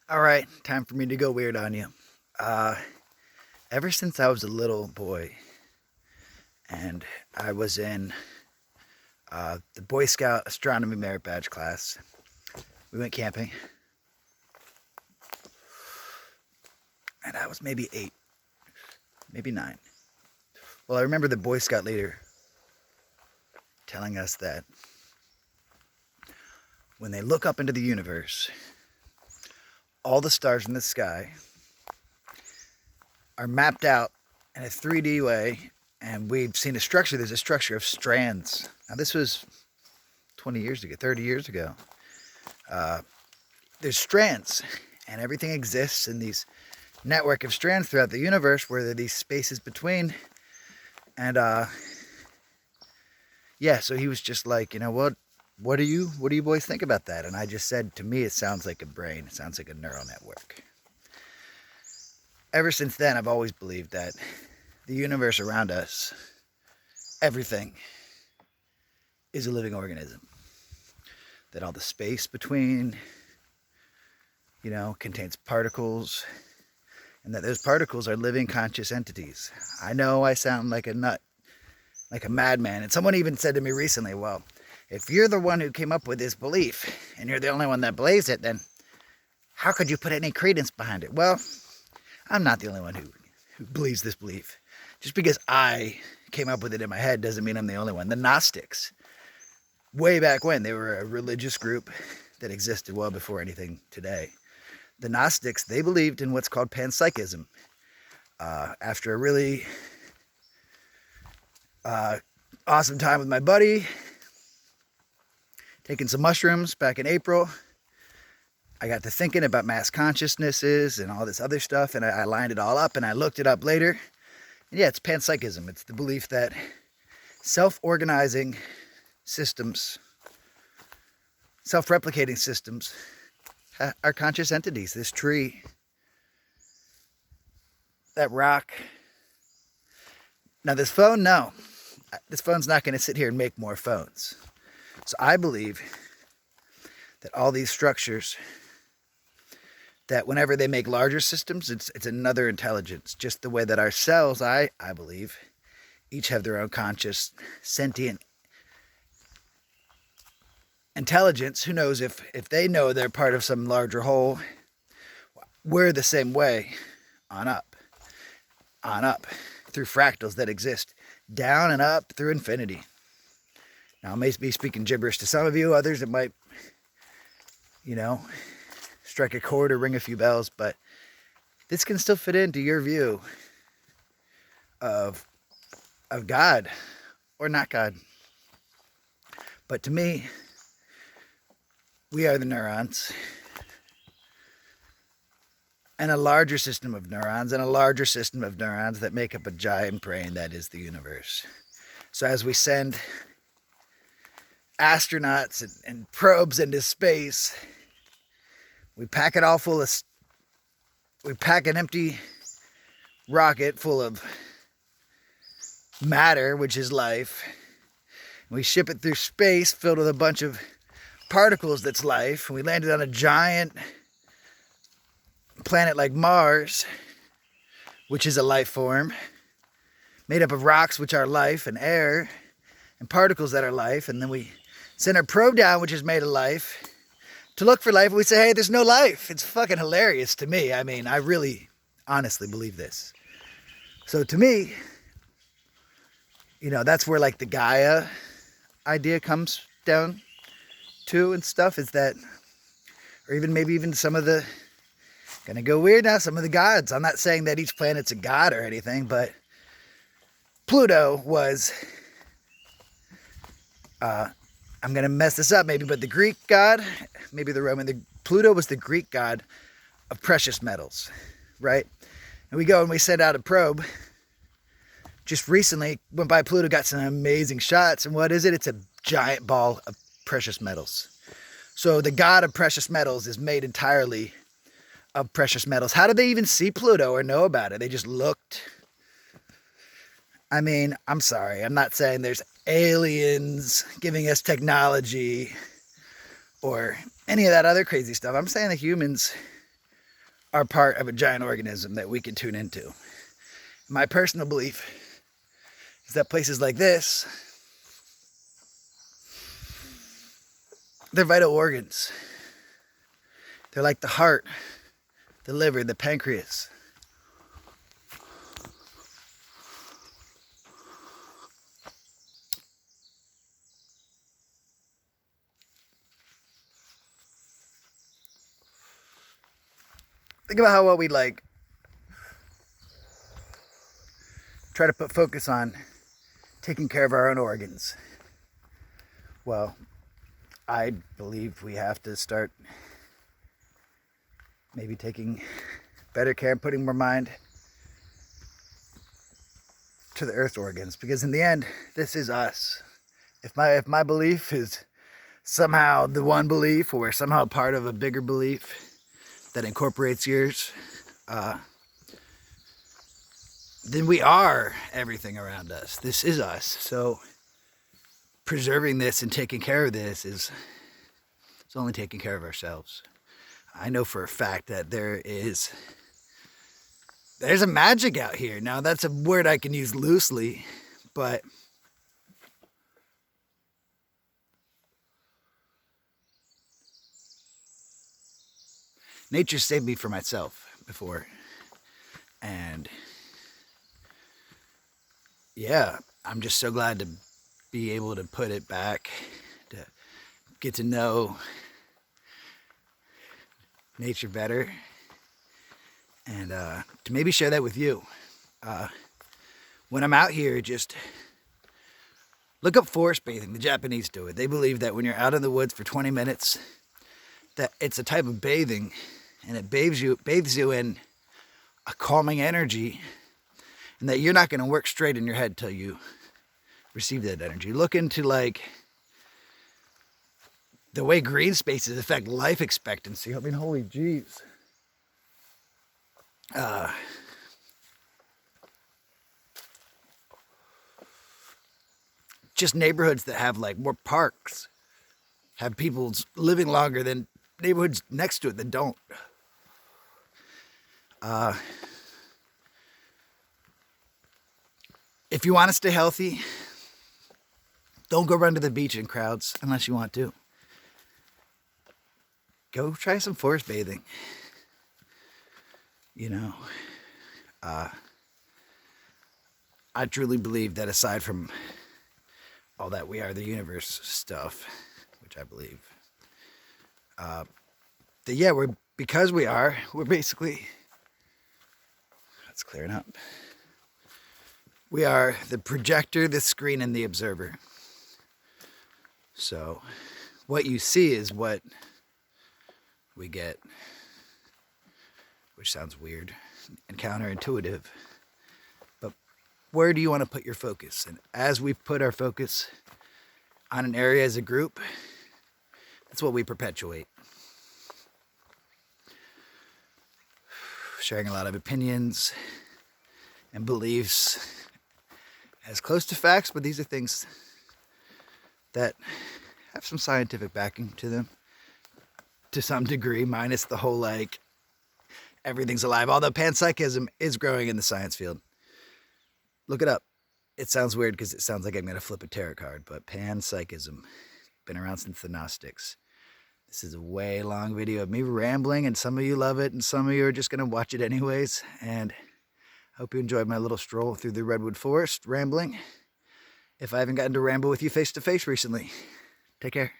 All right, time for me to go weird on you. Uh, Ever since I was a little boy and I was in the Boy Scout Astronomy Merit Badge class, we went camping, and I was maybe 8, maybe 9. Well, I remember the Boy Scout leader telling us that when they look up into the universe, all the stars in the sky are mapped out in a 3D way, and we've seen a structure. There's a structure of strands. Now, this was 20 years ago, 30 years ago. There's strands, and everything exists in these network of strands throughout the universe where there are these spaces between. And yeah, so he was just like, what do you boys think about that? And I just said, to me, it sounds like a brain. It sounds like a neural network. Ever since then, I've always believed that the universe around us, everything, is a living organism. That all the space between, contains particles, and that those particles are living conscious entities. I know I sound like a nut, like a madman, and someone even said to me recently, well, if you're the one who came up with this belief, and you're the only one that believes it, then how could you put any credence behind it? Well, I'm not the only one who believes this belief. Just because I came up with it in my head doesn't mean I'm the only one. The Gnostics, way back when, they were a religious group that existed well before anything today. The Gnostics, they believed in what's called panpsychism. After a really awesome time with my buddy, taking some mushrooms back in April, I got to thinking about mass consciousnesses and all this other stuff, and I lined it all up, and I looked it up later. And yeah, it's panpsychism. It's the belief that self-organizing systems, self-replicating systems, are conscious entities. This tree, that rock. Now this phone, no. This phone's not going to sit here and make more phones. So I believe that all these structures, that whenever they make larger systems, it's another intelligence. Just the way that our cells, I believe, each have their own conscious, sentient intelligence. Who knows if they know they're part of some larger whole. We're the same way, on up, through fractals that exist, down and up through infinity. Now, I may be speaking gibberish to some of you, others it might, strike a chord or ring a few bells, but this can still fit into your view of God or not God. But to me, we are the neurons, and a larger system of neurons, and a larger system of neurons that make up a giant brain that is the universe. So as we send astronauts and probes into space, we pack an empty rocket full of matter, which is life. We ship it through space filled with a bunch of particles that's life. And we landed on a giant planet like Mars, which is a life form, made up of rocks, which are life, and air, and particles that are life. And then we send our probe down, which is made of life, to look for life. And we say, hey, there's no life. It's fucking hilarious to me. I mean, I really honestly believe this. So to me, that's where like the Gaia idea comes down to and stuff, is that, or maybe even some of the, gonna go weird now, some of the gods. I'm not saying that each planet's a god or anything, but Pluto was, I'm gonna mess this up maybe, but the Greek god, maybe the Roman, Pluto was the Greek god of precious metals, right? And we go and we send out a probe. Just recently went by Pluto, got some amazing shots, and what is it? It's a giant ball of precious metals. So the god of precious metals is made entirely of precious metals. How did they even see Pluto or know about it? They just looked. I mean, I'm sorry. I'm not saying there's aliens giving us technology or any of that other crazy stuff. I'm saying that humans are part of a giant organism that we can tune into. My personal belief is that places like this, they're vital organs. They're like the heart, the liver, the pancreas. Think about how well we like try to put focus on taking care of our own organs. Well, I believe we have to start maybe taking better care and putting more mind to the earth organs, because in the end, this is us. If my belief is somehow the one belief, or somehow part of a bigger belief that incorporates yours, then we are everything around us. This is us. So preserving this and taking care of this is only taking care of ourselves. I know for a fact that there's a magic out here. Now that's a word I can use loosely, but nature saved me from myself before. And yeah, I'm just so glad to be able to put it back, to get to know nature better, and to maybe share that with you. When I'm out here, just look up forest bathing. The Japanese do it. They believe that when you're out in the woods for 20 minutes, that it's a type of bathing, and it bathes you in a calming energy, and that you're not going to work straight in your head till you receive that energy. Look into like the way green spaces affect life expectancy. I mean, holy jeez. Just neighborhoods that have like more parks have people living longer than neighborhoods next to it that don't. If you want to stay healthy, don't go run to the beach in crowds unless you want to. Go try some forest bathing. You know, I truly believe that aside from all that we are the universe stuff, which I believe, that yeah, we're basically, that's clearing up. We are the projector, the screen, and the observer. So what you see is what we get, which sounds weird and counterintuitive. But where do you want to put your focus? And as we put our focus on an area as a group, that's what we perpetuate. Sharing a lot of opinions and beliefs as close to facts, but these are things that have some scientific backing to them to some degree, minus the whole like everything's alive, although panpsychism is growing in the science field. Look it up. It sounds weird because it sounds like I'm going to flip a tarot card, but panpsychism, been around since the Gnostics. This is a way long video of me rambling, and some of you love it and some of you are just going to watch it anyways. And I hope you enjoyed my little stroll through the Redwood Forest, rambling. If I haven't gotten to ramble with you face to face recently, take care.